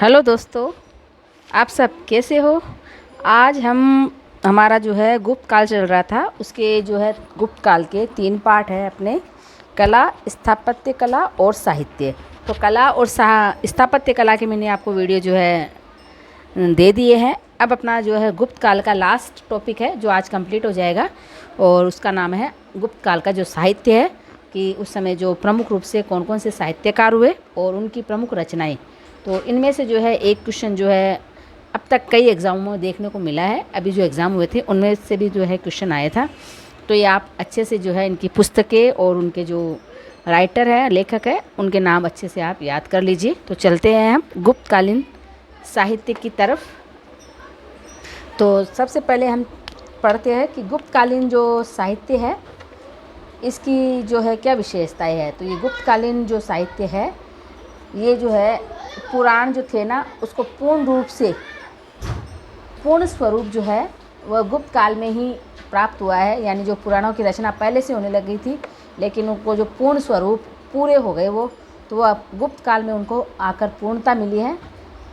Hello दोस्तों, आप सब कैसे हो। आज हमारा जो है गुप्त काल चल रहा था, उसके जो है गुप्त काल के 3 पार्ट है अपने। कला, स्थापत्य कला और साहित्य। तो कला और स्थापत्य कला के मैंने आपको वीडियो जो है दे दिए हैं। अब अपना जो है गुप्त काल का लास्ट टॉपिक है जो आज कंप्लीट हो जाएगा, और उसका नाम है गुप्त काल का जो साहित्य है कि उस समय जो प्रमुख रूप से कौन कौन से साहित्यकार हुए और उनकी प्रमुख रचनाएं। तो इनमें से जो है एक क्वेश्चन जो है अब तक कई एग्ज़ामों में देखने को मिला है। अभी जो एग्ज़ाम हुए थे उनमें से भी जो है क्वेश्चन आया था। तो ये आप अच्छे से जो है इनकी पुस्तकें और उनके जो राइटर है, लेखक है, उनके नाम अच्छे से आप याद कर लीजिए। तो चलते हैं हम गुप्तकालीन साहित्य की तरफ। तो सबसे पहले हम पढ़ते हैं कि गुप्तकालीन जो साहित्य है इसकी जो है क्या विशेषताएं है। तो ये गुप्तकालीन जो साहित्य है, ये जो है पुराण जो थे ना, उसको पूर्ण रूप से पूर्ण स्वरूप जो है वह गुप्त काल में ही प्राप्त हुआ है। यानी जो पुराणों की रचना पहले से होने लगी थी, लेकिन उनको जो पूर्ण स्वरूप पूरे हो गए तो वह गुप्त काल में उनको आकर पूर्णता मिली है।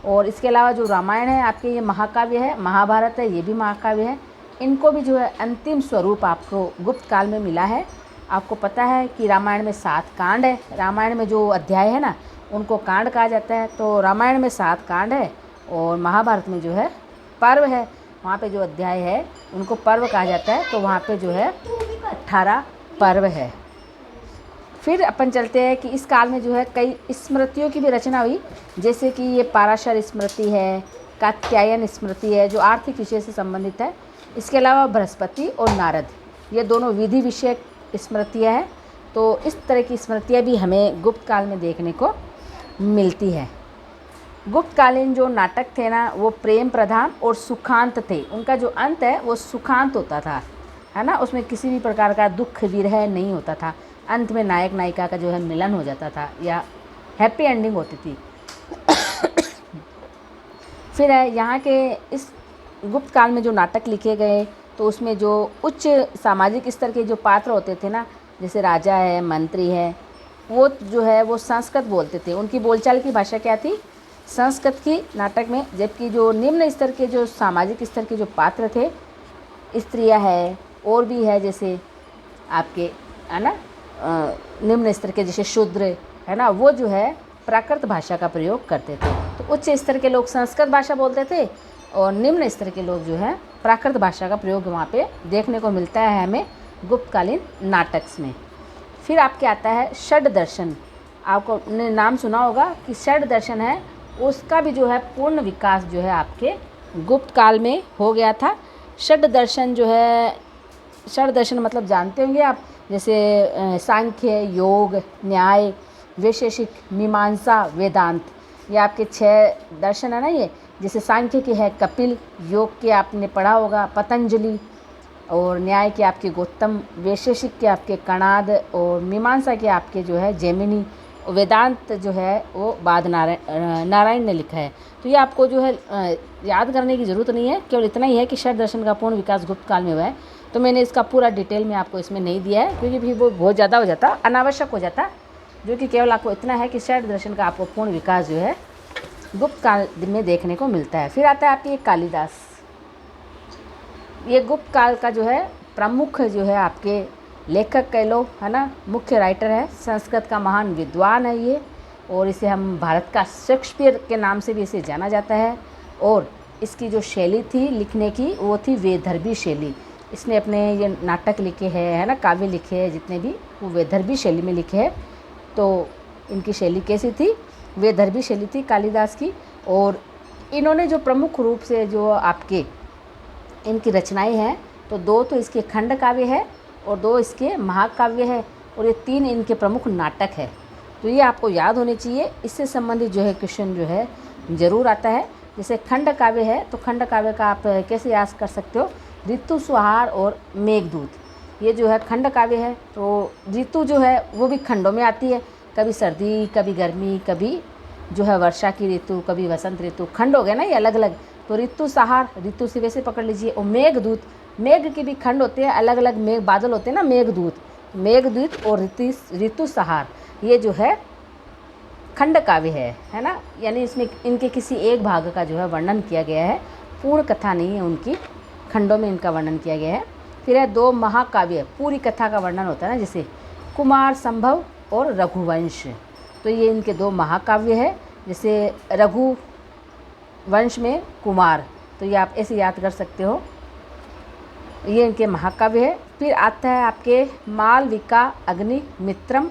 और इसके अलावा जो रामायण है आपके, ये महाकाव्य है, महाभारत है, ये भी महाकाव्य है। इनको भी जो है अंतिम स्वरूप आपको गुप्त काल में मिला है। आपको पता है कि रामायण में 7 कांड है। रामायण में जो अध्याय है ना, उनको कांड कहा जाता है। तो रामायण में 7 कांड है और महाभारत में जो है पर्व है। वहाँ पे जो अध्याय है उनको पर्व कहा जाता है। तो वहाँ पे जो है 18 पर्व है। फिर अपन चलते हैं कि इस काल में जो है कई स्मृतियों की भी रचना हुई, जैसे कि ये पाराशर स्मृति है, कात्यायन स्मृति है जो आर्थिक विषय से संबंधित है। इसके अलावा बृहस्पति और नारद, ये दोनों विधि विषयक स्मृतियाँ हैं। तो इस तरह की स्मृतियाँ भी हमें गुप्त काल में देखने को मिलती है। गुप्तकालीन जो नाटक थे ना, वो प्रेम प्रधान और सुखांत थे। उनका जो अंत है वो सुखांत होता था, है ना। उसमें किसी भी प्रकार का दुख विरह नहीं होता था। अंत में नायक नायिका का जो है मिलन हो जाता था या हैप्पी एंडिंग होती थी। फिर है यहाँ के इस गुप्त काल में जो नाटक लिखे गए, तो उसमें जो उच्च सामाजिक स्तर के जो पात्र होते थे ना, जैसे राजा है, मंत्री है, वो जो है वो संस्कृत बोलते थे। उनकी बोलचाल की भाषा क्या थी? संस्कृत की नाटक में। जबकि जो निम्न स्तर के जो सामाजिक स्तर के जो पात्र थे, स्त्रियां है और भी है, जैसे आपके है ना निम्न स्तर के जैसे शूद्र है ना, वो जो है प्राकृत भाषा का प्रयोग करते थे। तो उच्च स्तर के लोग संस्कृत भाषा बोलते थे और निम्न स्तर के लोग जो है प्राकृत भाषा का प्रयोग वहाँ पे देखने को मिलता है हमें गुप्तकालीन नाटक में। फिर आपके आता है षड दर्शन। आपको ने नाम सुना होगा कि षड दर्शन है, उसका भी जो है पूर्ण विकास जो है आपके गुप्त काल में हो गया था। षड दर्शन जो है, षड दर्शन मतलब जानते होंगे आप, जैसे सांख्य, योग, न्याय, वैशेषिक, मीमांसा, वेदांत। ये आपके 6 दर्शन है ना। ये जैसे सांख्य के है कपिल, योग के आपने पढ़ा होगा पतंजलि, और न्याय के आपके गौतम, वैशेषिक के आपके कणाद, और मीमांसा के आपके जो है जैमिनी, वेदांत जो है वो बाद नारायण ने लिखा है। तो ये आपको जो है याद करने की ज़रूरत नहीं है, केवल इतना ही है कि षड दर्शन का पूर्ण विकास गुप्त काल में हुआ है। तो मैंने इसका पूरा डिटेल में आपको इसमें नहीं दिया है, क्योंकि फिर वो बहुत ज़्यादा हो जाता, अनावश्यक हो जाता। जो कि केवल आपको इतना है कि षड दर्शन का आपको पूर्ण विकास जो है गुप्त काल में देखने को मिलता है। फिर आता है आपकी कालिदास। ये गुप्त काल का जो है प्रमुख जो है आपके लेखक कह लो, है ना, मुख्य राइटर है। संस्कृत का महान विद्वान है ये, और इसे हम भारत का शेक्सपियर के नाम से भी इसे जाना जाता है। और इसकी जो शैली थी लिखने की, वो थी वैदर्भी शैली। इसने अपने ये नाटक लिखे हैं, है ना, काव्य लिखे हैं जितने भी, वो वैदर्भी शैली में लिखे हैं। तो इनकी शैली कैसी थी? वैदर्भी शैली थी कालिदास की। और इन्होंने जो प्रमुख रूप से जो आपके इनकी रचनाएं हैं, तो 2 तो इसके खंड काव्य है और 2 इसके महाकाव्य है, और ये 3 इनके प्रमुख नाटक है। तो ये आपको याद होने चाहिए। इससे संबंधित जो है क्वेश्चन जो है ज़रूर आता है। जैसे खंड काव्य है, तो खंड काव्य का आप कैसे याद कर सकते हो? ऋतु सुहार और मेघदूत, ये जो है खंड काव्य है। तो ऋतु जो है वो भी खंडों में आती है, कभी सर्दी, कभी गर्मी, कभी जो है वर्षा की ऋतु, कभी वसंत ऋतु, खंड हो गए ना ये अलग अलग। तो ऋतु सहार, ऋतु से वैसे पकड़ लीजिए। और मेघदूत, मेघ के भी खंड होते हैं, अलग अलग मेघ बादल होते हैं ना, मेघदूत। मेघदूत और ऋतु सहार, ये जो है खंड काव्य है ना, यानी इसमें इनके किसी एक भाग का जो है वर्णन किया गया है, पूर्ण कथा नहीं है उनकी, खंडों में इनका वर्णन किया गया है। फिर है 2 महाकाव्य, पूरी कथा का वर्णन होता है ना, जैसे कुमार संभव और रघुवंश, तो ये इनके 2 महाकाव्य है। जैसे रघुवंश में कुमार, तो ये आप ऐसे याद कर सकते हो, ये इनके महाकाव्य है। फिर आता है आपके मालविका अग्निमित्रम,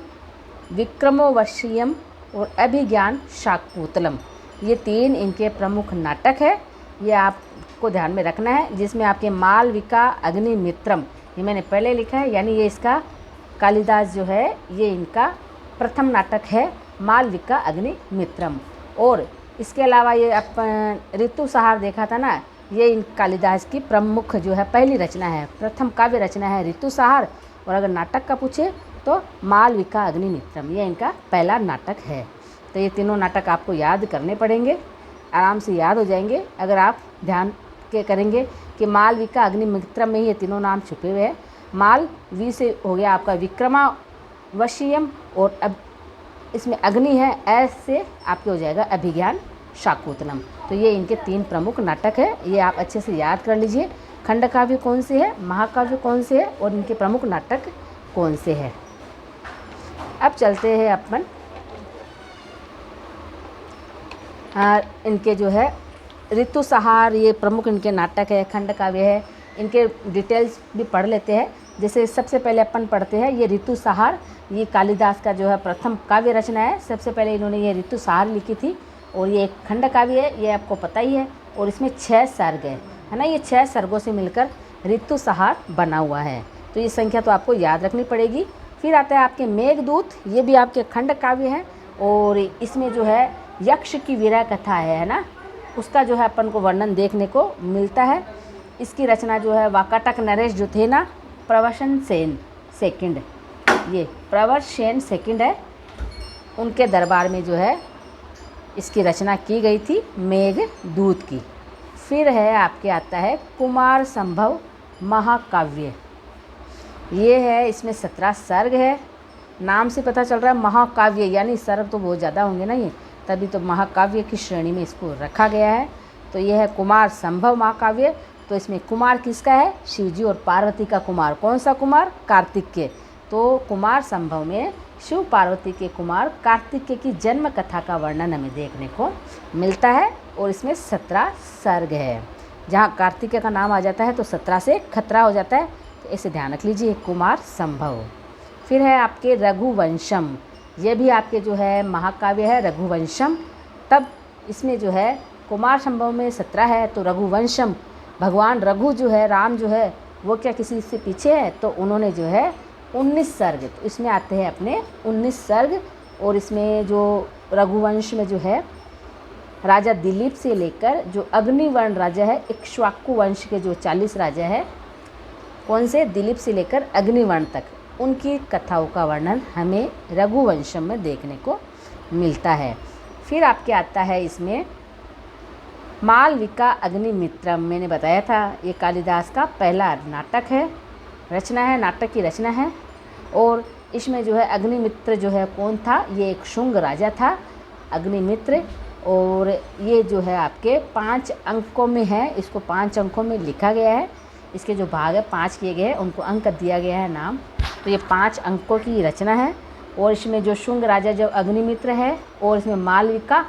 विक्रमोर्वशीयम और अभिज्ञान शाकुंतलम, ये 3 इनके प्रमुख नाटक है, ये आपको ध्यान में रखना है। जिसमें आपके मालविका अग्निमित्रम, ये मैंने पहले लिखा है, यानी ये इसका कालिदास जो है ये इनका प्रथम नाटक है मालविका अग्निमित्रम। और इसके अलावा ये अपन ऋतुसंहार देखा था ना, ये इन कालिदास की प्रमुख जो है पहली रचना है, प्रथम काव्य रचना है ऋतुसंहार। और अगर नाटक का पूछे तो मालविका अग्निमित्रम, ये इनका पहला नाटक है। तो ये तीनों नाटक आपको याद करने पड़ेंगे, आराम से याद हो जाएंगे अगर आप ध्यान के करेंगे कि मालविका अग्निमित्रम में ही ये तीनों नाम छुपे हुए हैं। माल वी से हो गया आपका विक्रमावशीयम, और अब इसमें अग्नि है, एस से आपके हो जाएगा अभिज्ञान शाकुंतलम। तो ये इनके 3 प्रमुख नाटक है, ये आप अच्छे से याद कर लीजिए। खंड काव्य कौन से है, महाकाव्य कौन से है और इनके प्रमुख नाटक कौन से है। अब चलते हैं अपन इनके जो है ऋतुसंहार, ये प्रमुख इनके नाटक है, खंड काव्य है, इनके डिटेल्स भी पढ़ लेते हैं। जैसे सबसे पहले अपन पढ़ते हैं ये ऋतुसंहार, ये कालिदास का जो है प्रथम काव्य रचना है। सबसे पहले इन्होंने ये ऋतुसंहार लिखी थी, और ये एक खंड काव्य है, ये आपको पता ही है, और इसमें 6 सर्ग है ना, ये 6 सर्गों से मिलकर ऋतुसंहार बना हुआ है, तो ये संख्या तो आपको याद रखनी पड़ेगी। फिर आता है आपके मेघदूत, ये भी आपके खंड काव्य है, और इसमें जो है यक्ष की वीरा कथा है ना, उसका जो है अपन को वर्णन देखने को मिलता है। इसकी रचना जो है वाकाटक नरेश जो थे ना, प्रवसन सेन सेकंड, ये प्रवसन सेकंड है, उनके दरबार में जो है इसकी रचना की गई थी मेघदूत की। फिर है आपके आता है कुमार संभव महाकाव्य, ये है, इसमें 17 सर्ग है, नाम से पता चल रहा है महाकाव्य, यानी सर्ग तो बहुत ज़्यादा होंगे ना, ये तभी तो महाकाव्य की श्रेणी में इसको रखा गया है। तो ये है कुमार संभव महाकाव्य। तो इसमें कुमार किसका है, शिवजी और पार्वती का कुमार, कौन सा कुमार, कार्तिकेय। तो कुमार संभव में शिव पार्वती के कुमार कार्तिकेय की जन्म कथा का वर्णन हमें देखने को मिलता है, और इसमें 17 सर्ग है। जहाँ कार्तिकेय का नाम आ जाता है तो 17 से खतरा हो जाता है, तो इसे ध्यान रख लीजिए, कुमार संभव। फिर है आपके रघुवंशम, ये भी आपके जो है महाकाव्य है रघुवंशम। तब इसमें जो है कुमार संभव में 17 है, तो रघुवंशम, भगवान रघु जो है, राम जो है, वो क्या किसी से पीछे है, तो उन्होंने जो है 19 सर्ग, तो इसमें आते हैं अपने 19 सर्ग। और इसमें जो रघुवंश में जो है राजा दिलीप से लेकर जो अग्निवर्ण राजा है, इक्ष्वाकु वंश के जो 40 राजा है, कौन से, दिलीप से लेकर अग्निवर्ण तक, उनकी कथाओं का वर्णन हमें रघुवंशम में देखने को मिलता है। फिर आपके आता है इसमें मालविका अग्निमित्रम, मैंने बताया था ये कालिदास का पहला नाटक है, रचना है, नाटक की रचना है। और इसमें जो है अग्निमित्र जो है कौन था, ये एक शुंग राजा था अग्निमित्र। और ये जो है आपके 5 अंकों में है, इसको 5 अंकों में लिखा गया है, इसके जो भाग है 5 किए गए हैं, उनको अंक दिया गया है नाम। तो ये 5 अंकों की रचना है। और इसमें जो शुंग राजा जो अग्निमित्र है, और इसमें मालविका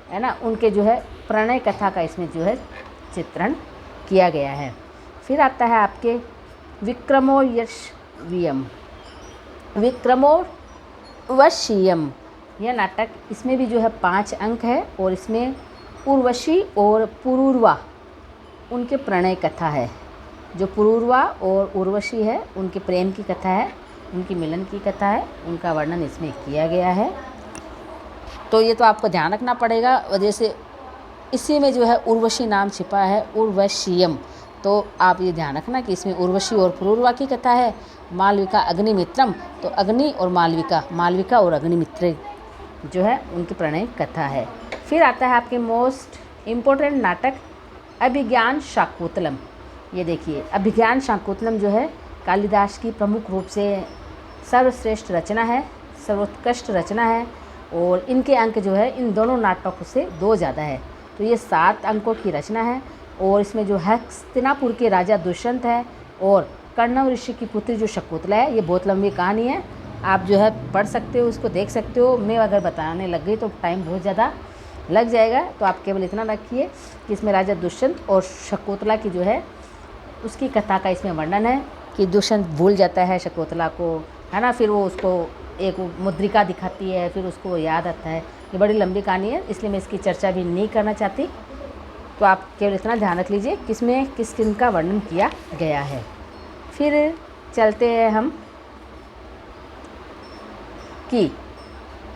है ना, उनके जो है प्रणय कथा का इसमें जो है चित्रण किया गया है। फिर आता है आपके विक्रमोर्वशीयम, विक्रमोर्वशीयम यह नाटक, इसमें भी जो है 5 अंक है, और इसमें उर्वशी और पुरूरवा उनके प्रणय कथा है। जो पुरूरवा और उर्वशी है उनके प्रेम की कथा है, उनकी मिलन की कथा है, उनका वर्णन इसमें किया गया है। तो ये तो आपको ध्यान रखना पड़ेगा, वजह से इसी में जो है उर्वशी नाम छिपा है, उर्वशीयम। तो आप ये ध्यान रखना कि इसमें उर्वशी और पुरूरवा की कथा है। मालविका अग्निमित्रम, तो अग्नि और मालविका, मालविका और अग्निमित्र जो है उनकी प्रणय कथा है। फिर आता है आपके मोस्ट इम्पोर्टेंट नाटक अभिज्ञान शाकुंतलम। ये देखिए अभिज्ञान शाकुंतलम जो है कालिदास की प्रमुख रूप से सर्वश्रेष्ठ रचना है, सर्वोत्कृष्ट रचना है। और इनके अंक जो है इन दोनों नाटकों से 2 ज़्यादा है। तो ये 7 अंकों की रचना है और इसमें जो है हस्तिनापुर के राजा दुष्यंत है और कण्व ऋषि की पुत्री जो शकुंतला है। ये बहुत लंबी कहानी है, आप जो है पढ़ सकते हो, उसको देख सकते हो। मैं अगर बताने लग गई तो टाइम बहुत ज़्यादा लग जाएगा, तो आप केवल इतना रखिए कि इसमें राजा दुष्यंत और शकुंतला की जो है उसकी कथा का इसमें वर्णन है कि दुष्यंत भूल जाता है शकुंतला को, है ना, फिर वो उसको एक मुद्रिका दिखाती है, फिर उसको याद आता है। ये बड़ी लंबी कहानी है, इसलिए मैं इसकी चर्चा भी नहीं करना चाहती। तो आप केवल इतना ध्यान रख लीजिए किसमें किस किन का वर्णन किया गया है। फिर चलते हैं हम कि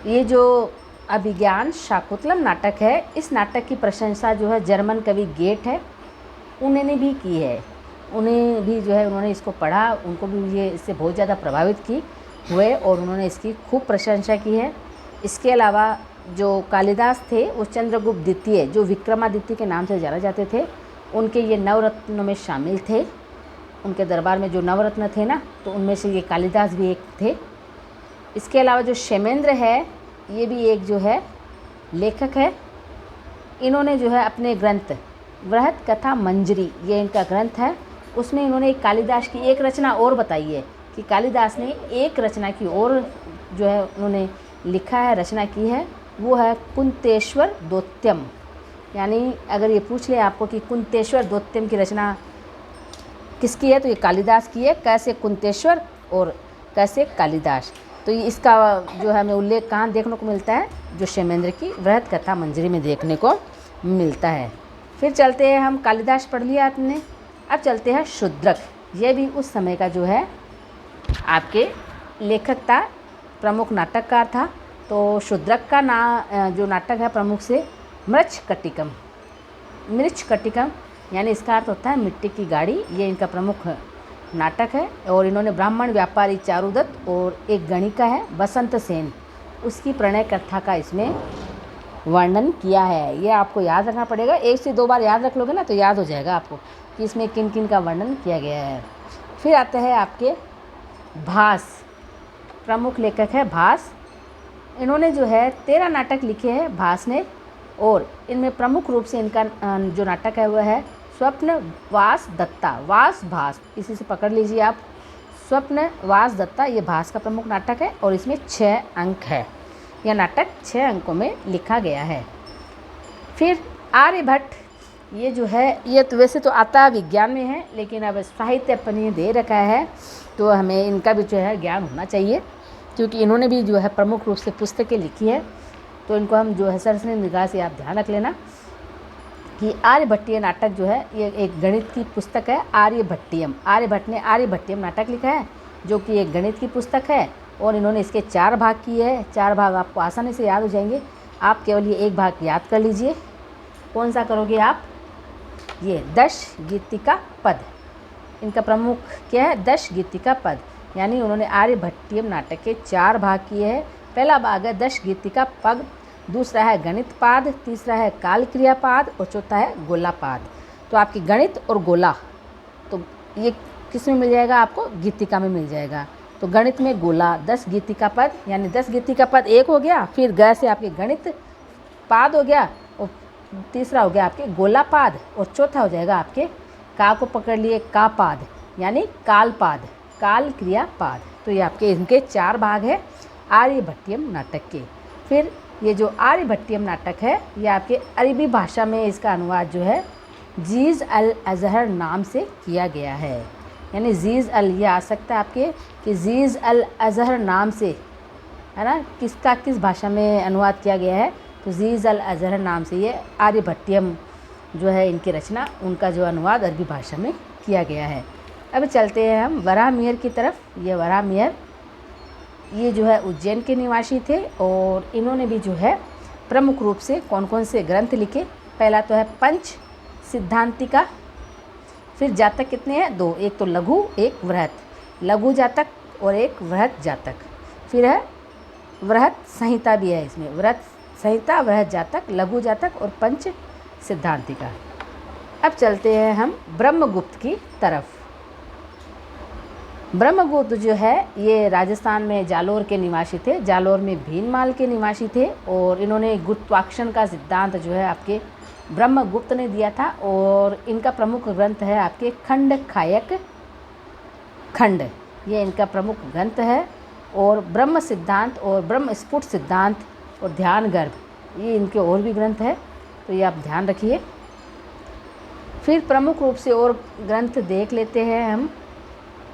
ये जो अभिज्ञान शाकुंतलम नाटक है, इस नाटक की प्रशंसा जो है जर्मन कवि गेट है उन्होंने भी की है। उन्हें भी जो है उन्होंने इसको पढ़ा, उनको भी ये इससे बहुत ज़्यादा प्रभावित की हुए और उन्होंने इसकी खूब प्रशंसा की है। इसके अलावा जो कालिदास थे वो चंद्रगुप्त द्वितीय जो विक्रमादित्य के नाम से जाने जाते थे, उनके ये नवरत्नों में शामिल थे। उनके दरबार में जो नवरत्न थे ना, तो उनमें से ये कालिदास भी एक थे। इसके अलावा जो क्षेमेंद्र है ये भी एक जो है लेखक है। इन्होंने जो है अपने ग्रंथ वृहत कथा मंजरी, ये इनका ग्रंथ है, उसमें इन्होंने कालिदास की एक रचना और बताई है कि कालिदास ने एक रचना की और जो है उन्होंने लिखा है, रचना की है, वो है कुंतेश्वर दौत्यम। यानी अगर ये पूछ ले आपको कि कुंतेश्वर दौत्यम की रचना किसकी है, तो ये कालिदास की है। कैसे कुंतेश्वर और कैसे कालिदास, तो ये इसका जो है हमें उल्लेख कहाँ देखने को मिलता है, जो क्षेमेंद्र की वृहत कथा मंजरी में देखने को मिलता है। फिर चलते हैं हम, कालिदास पढ़ लिया आपने, अब चलते हैं शूद्रक। ये भी उस समय का जो है आपके लेखक था, प्रमुख नाटककार था। तो शूद्रक का जो नाटक है प्रमुख से मृच्छकटिकम, मृच्छकटिकम यानी इसका अर्थ होता है मिट्टी की गाड़ी। ये इनका प्रमुख नाटक है और इन्होंने ब्राह्मण व्यापारी चारुदत्त और एक गणिका है बसंत सेन, उसकी प्रणय कथा का इसमें वर्णन किया है। ये आपको याद रखना पड़ेगा, 1 से 2 बार याद रख लोगे ना तो याद हो जाएगा आपको कि इसमें किन किन का वर्णन किया गया है। फिर आते हैं आपके भास, प्रमुख लेखक है भास। इन्होंने जो है 13 नाटक लिखे हैं भास ने, और इनमें प्रमुख रूप से इनका जो नाटक है वह है स्वप्न वास दत्ता, वास भास, इसी से पकड़ लीजिए आप, स्वप्न वास दत्ता, ये भास का प्रमुख नाटक है और इसमें 6 अंक है। यह नाटक 6 अंकों में लिखा गया है। फिर आर्यभट्ट, ये जो है ये तो वैसे तो आता विज्ञान में है, लेकिन अब साहित्य अपने दे रखा है तो हमें इनका भी जो है ज्ञान होना चाहिए, क्योंकि इन्होंने भी जो है प्रमुख रूप से पुस्तकें लिखी है। तो इनको हम जो है सरसरी निगाह से आप ध्यान रख लेना कि आर्यभट्टीय नाटक जो है ये एक गणित की पुस्तक है, आर्यभट्टियम। आर्यभट्ट ने आर्यभट्टियम नाटक लिखा है जो कि एक गणित की पुस्तक है और इन्होंने इसके 4 भाग किए हैं। 4 भाग आपको आसानी से याद हो जाएंगे, आप केवल ये एक भाग याद कर लीजिए। कौन सा करोगे आप, ये 10 गीतिका पद, इनका प्रमुख क्या है, 10 गीतिका पद, यानी उन्होंने आर्यभट्टियम नाटक के 4 भाग किए हैं। पहला भाग है 10 गीतिका पद, दूसरा है गणित पाद, तीसरा है काल क्रिया पाद और चौथा है गोला पाद। तो आपकी गणित और गोला तो ये किस में मिल जाएगा, आपको गीतिका में मिल जाएगा। तो गणित में गोला 10 गीतिका पद, यानी 10 गीतिका पद एक हो गया, फिर ग से आपके गणित पाद हो गया और तीसरा हो गया आपके गोला पाद और चौथा हो जाएगा आपके का को पकड़ लिए का पाद, यानी काल पाद, काल क्रिया पाद। तो ये आपके इनके 4 भाग है आर्यभट्टियम नाटक के। फिर ये जो आर्यभट्टियम नाटक है ये आपके अरबी भाषा में इसका अनुवाद जो है जीज अल अजहर नाम से किया गया है, यानी जीज अल, ये आ सकता है आपके कि जीज अल अजहर नाम से, है ना, किसका किस भाषा में अनुवाद किया गया है, तो जीज अल अजहर नाम से ये आर्यभट्टियम जो है इनकी रचना, उनका जो अनुवाद अरबी भाषा में किया गया है। अब चलते हैं हम वराहमिहिर की तरफ। ये वराहमिहिर ये जो है उज्जैन के निवासी थे और इन्होंने भी जो है प्रमुख रूप से कौन कौन से ग्रंथ लिखे। पहला तो है पंच सिद्धांतिका, फिर जातक कितने हैं, 2, एक तो लघु एक वृहत, लघु जातक और एक वृहत जातक। फिर है वृहत संहिता भी है इसमें, वृहत संहिता, वृहत जातक, लघु जातक और पंच सिद्धांतिका। अब चलते हैं हम ब्रह्मगुप्त की तरफ। ब्रह्मगुप्त जो है ये राजस्थान में जालोर के निवासी थे, जालोर में भीनमाल के निवासी थे, और इन्होंने गुरुत्वाकर्षण का सिद्धांत जो है आपके ब्रह्मगुप्त ने दिया था। और इनका प्रमुख ग्रंथ है आपके खंड खायक खंड, ये इनका प्रमुख ग्रंथ है। और ब्रह्म सिद्धांत और ब्रह्म स्फुट सिद्धांत और ध्यान गर्भ, ये इनके और भी ग्रंथ है, तो ये आप ध्यान रखिए। फिर प्रमुख रूप से और ग्रंथ देख लेते हैं हम।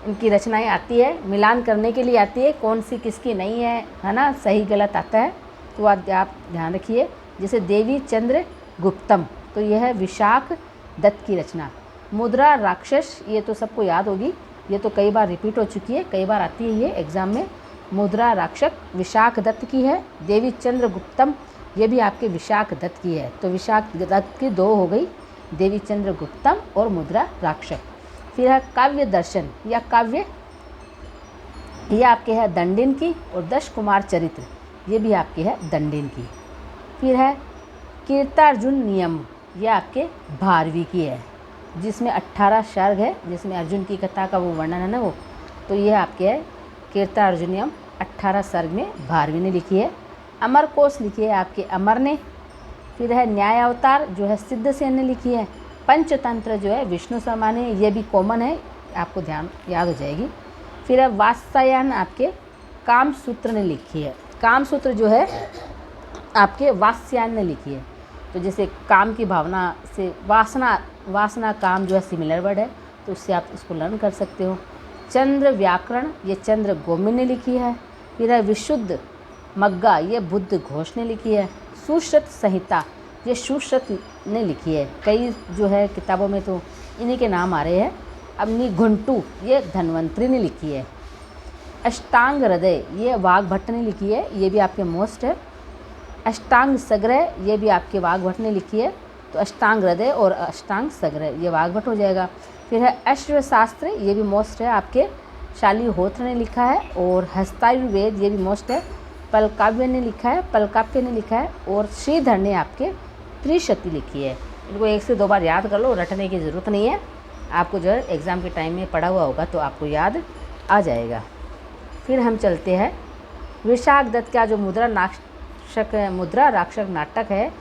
इनकी रचनाएं आती है, मिलान करने के लिए आती है, कौन सी किसकी नहीं है ना, सही गलत आता है, तो आप ध्यान रखिए। जैसे देवी चंद्र गुप्तम, तो यह है विशाख दत्त की रचना। मुद्रा राक्षस, ये तो सबको याद होगी, ये तो कई बार रिपीट हो चुकी है, कई बार आती है ये एग्ज़ाम में। मुद्रा राक्षस विशाख दत्त की है। देवी चंद्र गुप्तम, ये भी आपके विशाख दत्त की है, तो विशाख दत्त की दो हो गई, देवी चंद्र गुप्तम और मुद्रा राक्षस। फिर है काव्य दर्शन या काव्य, ये आपके है दंडिन की, और 10 कुमार चरित्र, ये भी आपके है दंडिन की। फिर है कीर्तार्जुन नियम, ये आपके भारवी की है, जिसमें 18 सर्ग है, जिसमें अर्जुन की कथा का वो वर्णन है ना वो, तो ये आपके है कीर्तार्जुनियम, 18 सर्ग में भारवी ने लिखी है। अमर कोश लिखी है आपके अमर ने। फिर है न्याय अवतार, जो है सिद्धसेन ने लिखी है। पंचतंत्र जो है विष्णु शर्मा ने, ये भी कॉमन है, आपको ध्यान याद हो जाएगी। फिर है वात्स्यायन, आपके कामसूत्र ने लिखी है। कामसूत्र जो है आपके वात्स्यायन ने लिखी है, तो जैसे काम की भावना से वासना काम जो है सिमिलर वर्ड है, तो उससे आप इसको लर्न कर सकते हो। चंद्र व्याकरण, ये चंद्र गोमिन ने लिखी है। फिर है विशुद्ध मग्गा, ये बुद्ध घोष ने लिखी है। सुश्रुत संहिता, ये सुश्रुत ने लिखी है, कई जो है किताबों में तो इन्हीं के नाम आ रहे हैं। अग्नि घुंटू, ये धन्वंतरी ने लिखी है। अष्टांग हृदय, ये वाघभट्ट ने लिखी है, ये भी आपके मोस्ट है। अष्टांग संग्रह, ये भी आपके वाघभट्ट ने लिखी है, तो अष्टांग हृदय और अष्टांग संग्रह ये वाघभट्ट हो जाएगा। फिर है अश्वशास्त्र, ये भी मोस्ट है, आपके शालिहोत्र ने लिखा है। और हस्तायुर्वेद, ये भी मोस्ट है, पलकाव्य ने लिखा है, पलकाप्य ने लिखा है। और श्रीधर ने आपके त्रिशति लिखी है। इनको 1 से 2 बार याद कर लो, रटने की ज़रूरत नहीं है, आपको जो है एग्ज़ाम के टाइम में पढ़ा हुआ होगा तो आपको याद आ जाएगा। फिर हम चलते हैं विशाख दत्त का जो मुद्रा राक्षस नाटक है,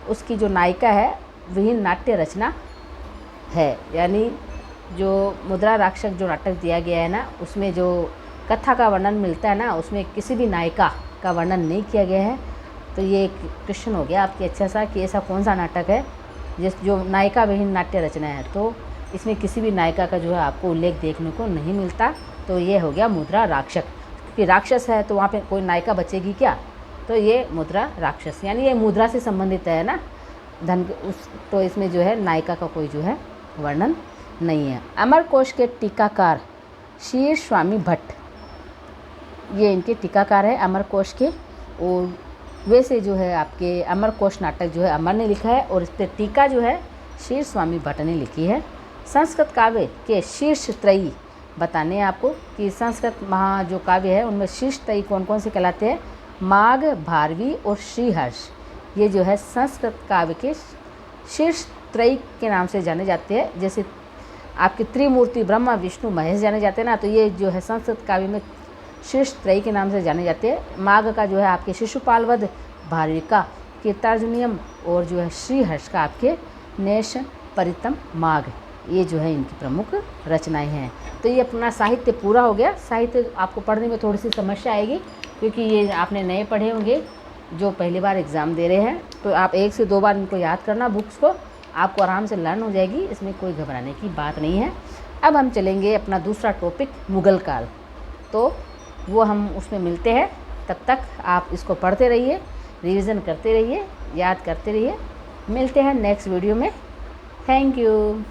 उसकी जो नायिका है वही नाट्य रचना है, यानी जो मुद्रा राक्षस जो नाटक दिया गया है ना, उसमें जो कथा का वर्णन मिलता है ना, उसमें किसी भी नायिका का वर्णन नहीं किया गया है। तो ये एक क्वेश्चन हो गया आपके अच्छा सा कि ऐसा कौन सा नाटक है जो नायिका विहीन नाट्य रचना है, तो इसमें किसी भी नायिका का जो है आपको उल्लेख देखने को नहीं मिलता। तो ये हो गया मुद्रा राक्षस, क्योंकि राक्षस है तो वहाँ पे कोई नायिका बचेगी क्या, तो ये मुद्रा राक्षस, यानी ये मुद्रा से संबंधित है ना, धन उस, तो इसमें जो है नायिका का कोई जो है वर्णन नहीं है। अमरकोश के टीकाकार शीर स्वामी भट्ट, ये इनके टीकाकार है अमरकोश के। और वैसे जो है आपके अमरकोश नाटक जो है अमर ने लिखा है, और इस पर टीका जो है शीर स्वामी भट्ट ने लिखी है। संस्कृत काव्य के शीर्ष त्रयी बताने हैं आपको कि संस्कृत महा जो काव्य है उनमें शीर्ष त्रयी कौन कौन से कहलाते हैं। माघ, भारवी और श्रीहर्ष, ये जो है संस्कृत काव्य के शीर्ष त्रयी के नाम से जाने जाते हैं। जैसे आपके त्रिमूर्ति ब्रह्मा विष्णु महेश जाने जाते हैं ना, तो ये जो है संस्कृत काव्य में शीर्ष त्रयी के नाम से जाने जाते हैं। माघ का जो है आपके शिशुपाल वध, भारवी का कीर्तार्जुनियम, और जो है श्रीहर्ष का आपके नेश परितम माघ, ये जो है इनकी प्रमुख रचनाएं हैं। तो ये अपना साहित्य पूरा हो गया। साहित्य आपको पढ़ने में थोड़ी सी समस्या आएगी, क्योंकि ये आपने नए पढ़े होंगे जो पहली बार एग्ज़ाम दे रहे हैं, तो आप 1 से 2 बार इनको याद करना, बुक्स को, आपको आराम से लर्न हो जाएगी, इसमें कोई घबराने की बात नहीं है। अब हम चलेंगे अपना दूसरा टॉपिक मुग़ल काल, तो वो हम उसमें मिलते हैं। तब तक आप इसको पढ़ते रहिए, रिवीजन करते रहिए, याद करते रहिए। मिलते हैं नेक्स्ट वीडियो में। Thank you.